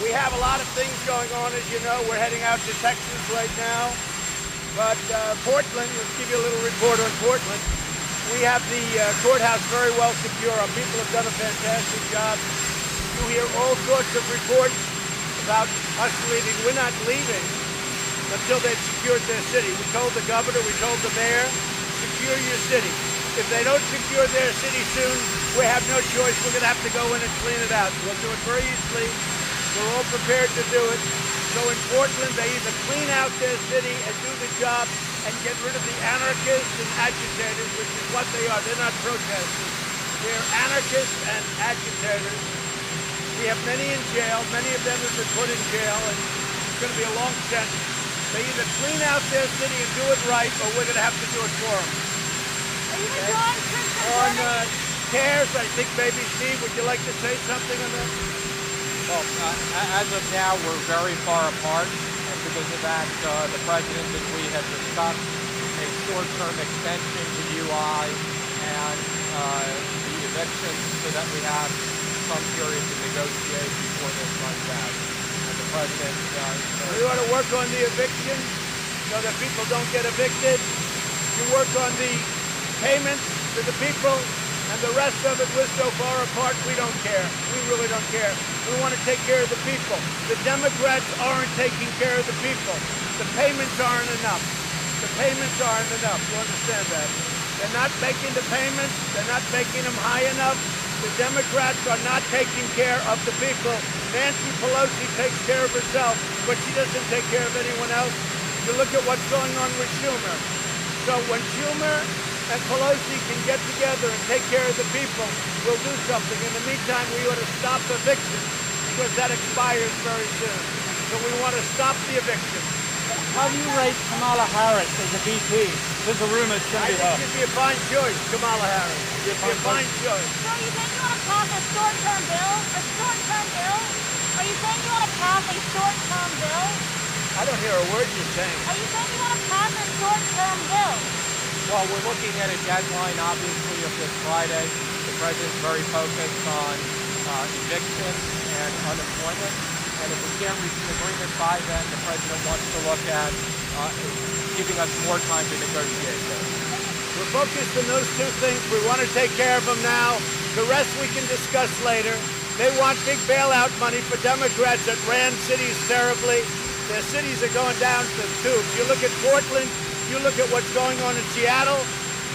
We have a lot of things going on, as you know. We're heading out to Texas right now. But Portland, let's give you a little report on Portland. We have the courthouse very well secure. Our people have done a fantastic job. You hear all sorts of reports about us leaving. We're not leaving until they've secured their city. We told the governor, we told the mayor, secure your city. If they don't secure their city soon, we have no choice. We're going to have to go in and clean it out. We'll do it very easily. We're all prepared to do it. So in Portland, they either clean out their city and do the job and get rid of the anarchists and agitators, which is what they are. They're not protesters. They're anarchists and agitators. We have many in jail. Many of them have been put in jail, and it's going to be a long sentence. They either clean out their city and do it right, or we're going to have to do it for them. Are you withdrawing on CARES, I think maybe, Steve, would you like to say something on that? Well, as of now, we're very far apart, and because of that, the President and we have discussed a short-term extension to UI and the eviction so that we have some period to negotiate before this runs out. And the President... we want to work on the eviction so that people don't get evicted. You work on the payments to the people, and the rest of it, we're so far apart, we don't care. We really don't care. We want to take care of the people. The Democrats aren't taking care of the people. The payments aren't enough. The payments aren't enough. You understand that? They're not making the payments. They're not making them high enough. The Democrats are not taking care of the people. Nancy Pelosi takes care of herself, but she doesn't take care of anyone else. You look at what's going on with Schumer. So when Schumer and Pelosi can get together and take care of the people, we'll do something. In the meantime, we ought to stop eviction because that expires very soon. So we want to stop the eviction. How do you rate Kamala Harris as a VP? There's a rumor it's going to be her. I think she'd be a fine choice, Kamala Harris. She'd be a fine choice. So you think you want to pass a short-term bill? A short-term bill? Are you saying you want to pass a short-term bill? I don't hear a word you're saying. Are you saying you want to pass a short-term bill? Well, we're looking at a deadline, obviously, of this Friday. The President's very focused on eviction and unemployment. And if we can't reach an agreement by then, the President wants to look at giving us more time to negotiate this. We're focused on those two things. We want to take care of them now. The rest we can discuss later. They want big bailout money for Democrats that ran cities terribly. Their cities are going down to the tubes. You look at Portland, you look at what's going on in Seattle.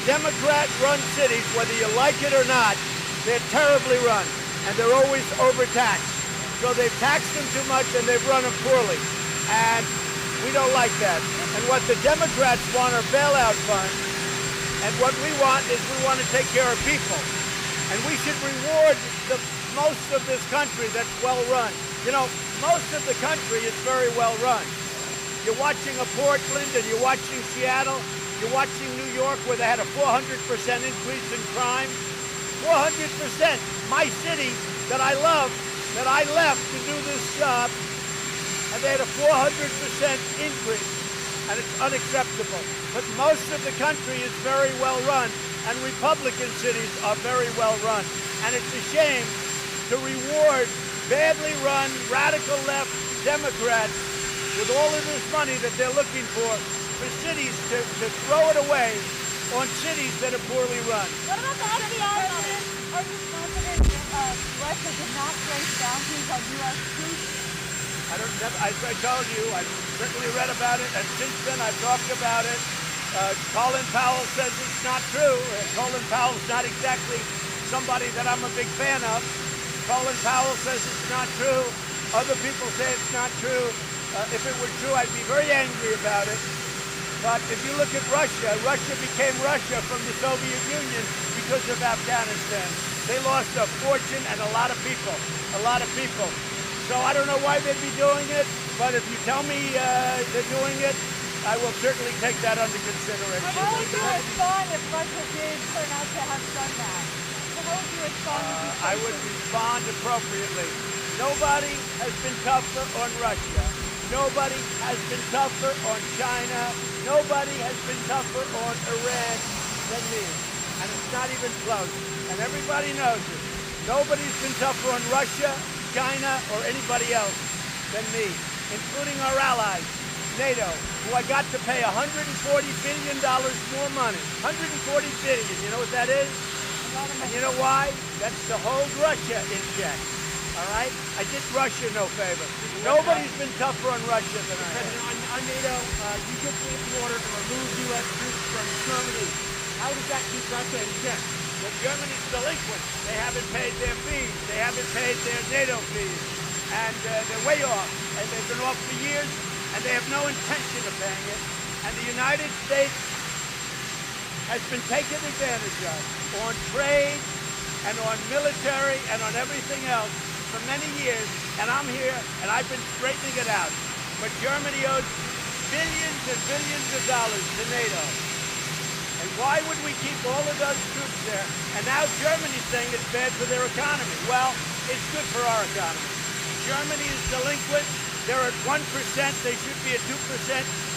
Democrat-run cities, whether you like it or not, they're terribly run, and they're always overtaxed. So they've taxed them too much, and they've run them poorly. And we don't like that. And what the Democrats want are bailout funds, and what we want is we want to take care of people. And we should reward most of this country that's well-run. You know, most of the country is very well-run. You're watching a Portland, and you're watching Seattle, you're watching New York, where they had a 400% increase in crime. 400%. My city that I love, that I left to do this job, and they had a 400% increase, and it's unacceptable. But most of the country is very well run, and Republican cities are very well run. And it's a shame to reward badly run, radical left Democrats with all of this money that they're looking for cities to throw it away on cities that are poorly run. What about the FBI money? Are you confident that Russia did not place bounties on U.S. troops? As I told you, I've certainly read about it, and since then I've talked about it. Colin Powell says it's not true. Colin Powell's not exactly somebody that I'm a big fan of. Colin Powell says it's not true. Other people say it's not true. If it were true, I'd be very angry about it. But if you look at Russia, Russia became Russia from the Soviet Union because of Afghanistan. They lost a fortune and a lot of people, So I don't know why they'd be doing it, but if you tell me they're doing it, I will certainly take that under consideration. How would you respond if Russia did turn out to have done that? How would you respond? I would respond appropriately. Nobody has been tougher on Russia. Nobody has been tougher on China. Nobody has been tougher on Iran than me. And it's not even close. And everybody knows it. Nobody's been tougher on Russia, China, or anybody else than me, including our allies, NATO, who I got to pay $140 billion more money. $140 billion, you know what that is? And you know why? That's to hold Russia in check. All right? I did Russia no favor. Nobody's been tougher on Russia than I have. President, on NATO, you just gave the order to remove U.S. troops from Germany. How does that keep Russia in check? Well, Germany's delinquent. They haven't paid their fees. They haven't paid their NATO fees. And they're way off. And they've been off for years, and they have no intention of paying it. And the United States has been taken advantage of on trade and on military and on everything else for many years, and I'm here, and I've been straightening it out. But Germany owes billions and billions of dollars to NATO. And why would we keep all of those troops there? And now Germany's saying it's bad for their economy. Well, it's good for our economy. Germany is delinquent. They're at 1%. They should be at 2%.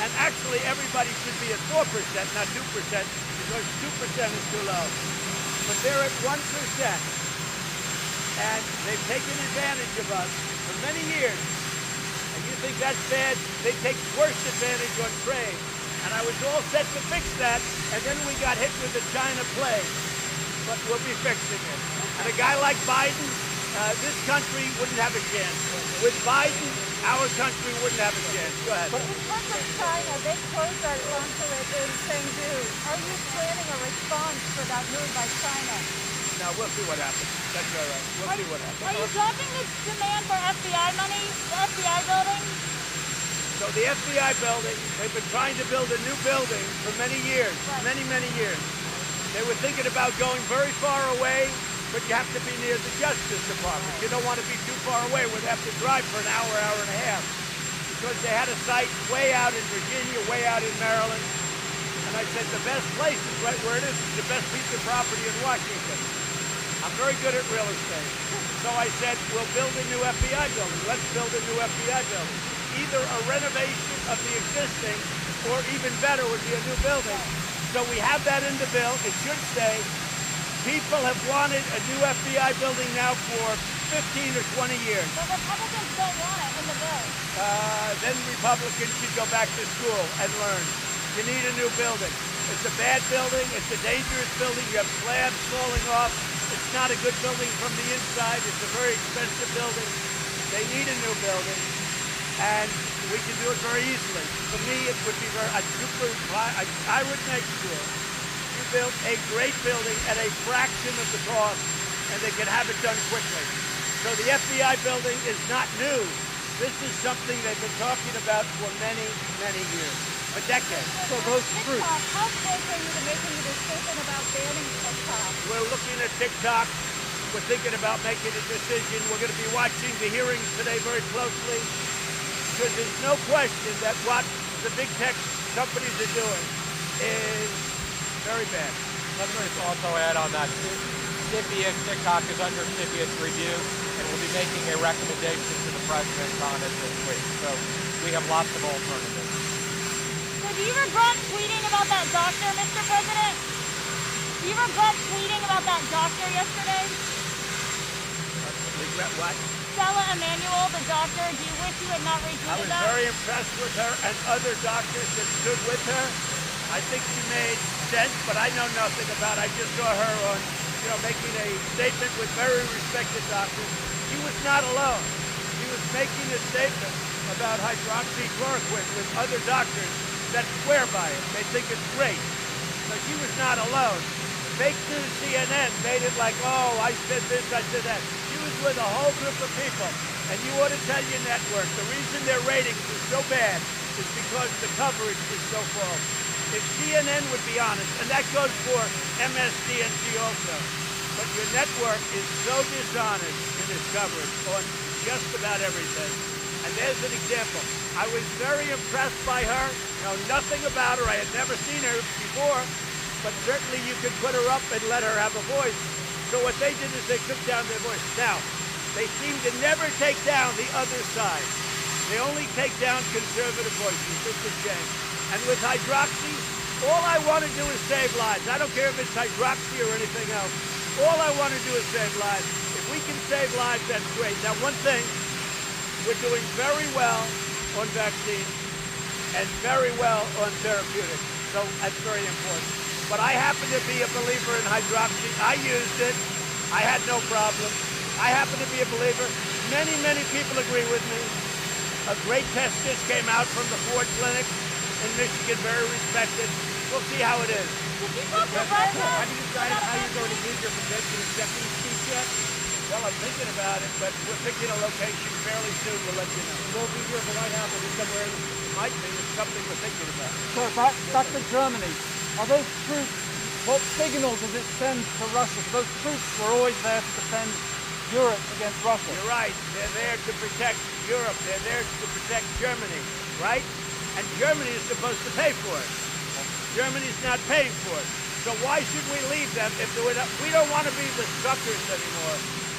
And actually, everybody should be at 4%, not 2%, because 2% is too low. But they're at 1%. And they've taken advantage of us for many years. And you think that's bad? They take worse advantage on trade. And I was all set to fix that, and then we got hit with the China plague. But we'll be fixing it. And a guy like Biden, this country wouldn't have a chance. With Biden, our country wouldn't have a chance. Go ahead. In terms of China, they closed our consulate in Chengdu. Are you planning a response for that move by China? No, we'll see what happens. That's all right. We'll see what happens. Are you dropping the demand for FBI money, the FBI building? So the FBI building, they've been trying to build a new building for many years, many years. They were thinking about going very far away, but you have to be near the Justice Department. You don't want to be too far away where they have to drive for an hour, hour and a half. Because they had a site way out in Virginia, way out in Maryland. And I said, the best place is right where it is. It's the best piece of property in Washington. I'm very good at real estate. So I said, we'll build a new FBI building. Let's build a new FBI building. Either a renovation of the existing, or even better would be a new building. So we have that in the bill. It should stay. People have wanted a new FBI building now for 15 or 20 years. But Republicans don't want it in the bill. Then Republicans should go back to school and learn. You need a new building. It's a bad building. It's a dangerous building. You have slabs falling off. It's not a good building from the inside. It's a very expensive building. They need a new building. And we can do it very easily. For me, it would be I would make sure you build a great building at a fraction of the cost, and they can have it done quickly. So the FBI building is not new. This is something they've been talking about for many years, a decade. So those troops. How close are you to making a decision about banning TikTok? We're looking at TikTok. We're thinking about making a decision. We're going to be watching the hearings today very closely, because there's no question that what the big tech companies are doing is very bad. Let me just also add on that. TikTok is under CFIUS review, and we'll be making a recommendation to the president on it this week. So we have lots of alternatives. So do you regret tweeting about that doctor, Mr. President? Do you regret tweeting about that doctor yesterday? Regret what? Stella Emanuel, the doctor, do you wish you had not retweeted I was that? very impressed with her and other doctors that stood with her. I think she made sense, but I know nothing about it. I just saw her on, making a statement with very respected doctors. She was not alone. She was making a statement about hydroxychloroquine with other doctors that swear by it. They think it's great. So she was not alone. Fake news CNN made it like, oh, I said this, I said that. She was with a whole group of people. And you ought to tell your network, the reason their ratings are so bad is because the coverage is so false. If CNN would be honest, and that goes for MSDNC also, but your network is so dishonest in its coverage on just about everything. And there's an example. I was very impressed by her. Know nothing about her. I had never seen her before, but certainly you could put her up and let her have a voice. So what they did is they took down their voice. Now, they seem to never take down the other side. They only take down conservative voices. It's a shame. And with hydroxy, all I want to do is save lives. I don't care if it's hydroxy or anything else. All I want to do is save lives. If we can save lives, that's great. Now, one thing, We're doing very well on vaccines and very well on therapeutics. So that's very important. But I happen to be a believer in hydroxy. I used it. I had no problem. I happen to be a believer. Many, many people agree with me. A great test just came out from the Ford Clinic in Michigan, very respected. We'll see how it is. Did you talk to Russia? Have you decided how you're going to use your convention acceptance speech yet? Well, I'm thinking about it, but we're picking a location fairly soon. We'll let you know. It won't be here at the White House. It'll be somewhere in It might be. It's something we're thinking about. So back to Germany. Are those troops, what signals does it send to Russia? Those troops were always there to defend Europe against Russia. You're right. They're there to protect Europe. They're there to protect Germany, right? And Germany is supposed to pay for it. Germany's not paying for it. So why should we leave them if we don't want to be the suckers anymore?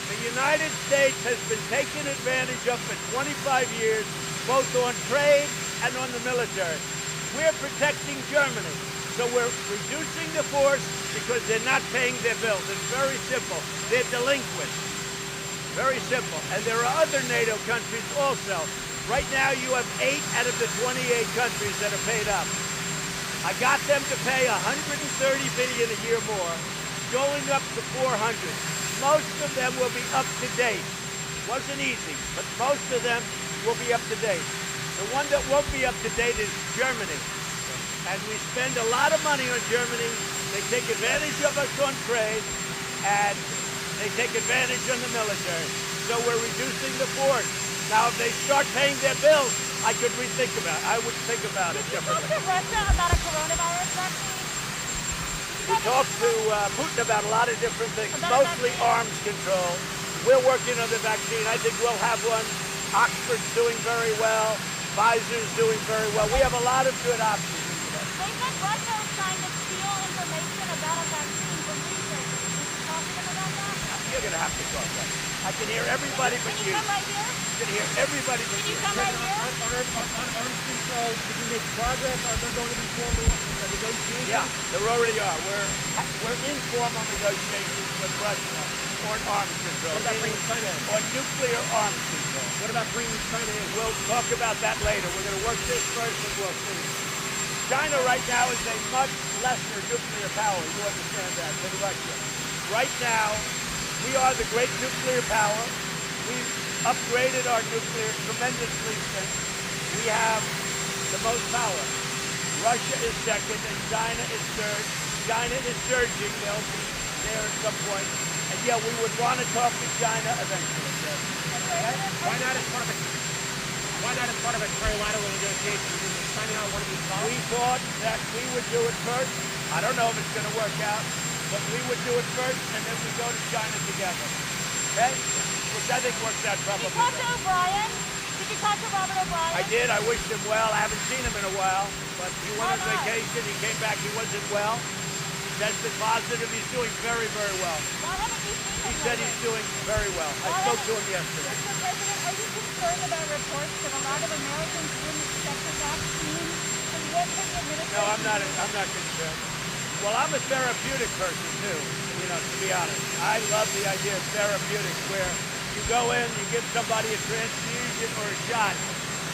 The United States has been taken advantage of for 25 years, both on trade and on the military. We're protecting Germany. So we're reducing the force because they're not paying their bills. It's very simple. They're delinquent. Very simple. And there are other NATO countries also. Right now you have 8 out of the 28 countries that are paid up. I got them to pay $130 billion a year more, going up to 400. Most of them will be up to date. Wasn't easy, but most of them will be up to date. The one that won't be up to date is Germany. And we spend a lot of money on Germany. They take advantage of us on trade, and they take advantage on the military. So we're reducing the force. Now, if they start paying their bills, I could rethink about it. I would think about it Did you talk differently. to Russia about a coronavirus vaccine? We talked to Putin about a lot of different things, About a mostly vaccine? arms control. We're working on the vaccine. I think we'll have one. Oxford's doing very well. Pfizer's doing very well. We have a lot of good options. They said Russia is trying to steal information about a vaccine from researchers. Did you talk to them about that? You're going to have to talk that. I can hear everybody but Can you. you come right here? You can hear everybody but Can you. you come right here? on arms control, did you make progress? Are there going to be formal negotiations? Yeah, there already are. We're in formal negotiations with Russia on arms control. What about bringing China in? On nuclear arms control. What about bringing China in? We'll talk about that later. We're going to work this first and we'll see. China right now is a much lesser nuclear power. You understand that, than Russia. Right now, we are the great nuclear power. We've upgraded our nuclear tremendously since. We have the most power. Russia is second and China is third. China is surging. They'll be there at some point. And yeah, we would want to talk to China eventually. Yes. Why not as part of a trilateral negotiation? Does China not want to be involved? We thought that we would do it first. I don't know if it's going to work out, but we would do it first, and then we go to China together. Okay? Which I think works out Did probably you talk to better. O'Brien? Did you talk to Robert O'Brien? I did. I wished him well. I haven't seen him in a while, but he went on Why not? vacation. He came back. He wasn't well. He tested positive. He's doing very, very well. Why haven't you seen him He said lately? he's doing very well. I spoke to him yesterday. Mr. President, are you concerned about reports that a lot of Americans wouldn't get the vaccine and yet the administration... No, I'm not concerned. Well, I'm a therapeutic person too, to be honest. I love the idea of therapeutics where you go in, you give somebody a transfusion or a shot,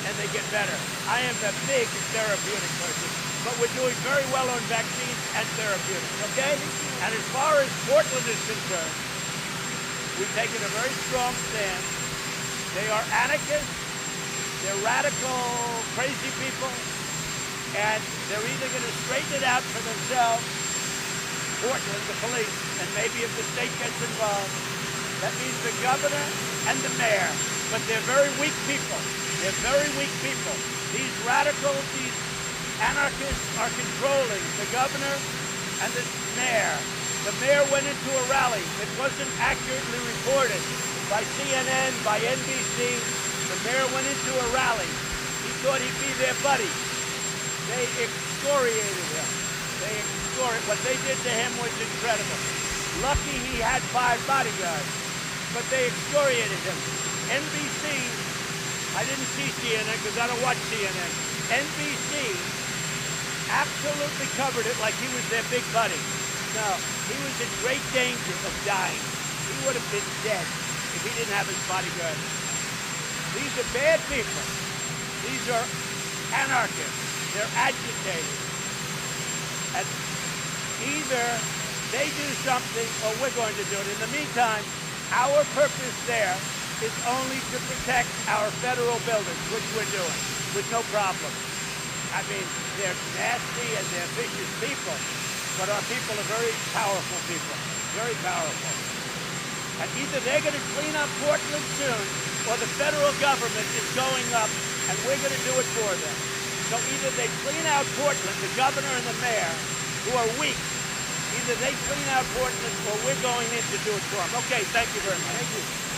and they get better. I am a big therapeutic person, but we're doing very well on vaccines and therapeutics, okay? And as far as Portland is concerned, we've taken a very strong stand. They are anarchists, they're radical, crazy people, and they're either going to straighten it out for themselves, Portland, the police, and maybe if the state gets involved, that means the governor and the mayor. But they're very weak people. They're very weak people. These radicals, these anarchists are controlling the governor and the mayor. The mayor went into a rally. It wasn't accurately reported by CNN, by NBC. The mayor went into a rally. He thought he'd be their buddy. They excoriated him. What they did to him was incredible. Lucky he had 5 bodyguards, but they excoriated him. NBC, I didn't see CNN because I don't watch CNN. NBC absolutely covered it like he was their big buddy. No, he was in great danger of dying. He would have been dead if he didn't have his bodyguard. These are bad people. These are anarchists. They're agitators. And either they do something or we're going to do it. In the meantime, our purpose there is only to protect our federal buildings, which we're doing with no problem. I mean, they're nasty and they're vicious people, but our people are very powerful people, very powerful. And either they're going to clean up Portland soon, or the federal government is going up, and we're going to do it for them. So either they clean out Portland, the governor and the mayor, who are weak, either they clean out Portland, or we're going in to do it for them. Okay, thank you very much. Thank you.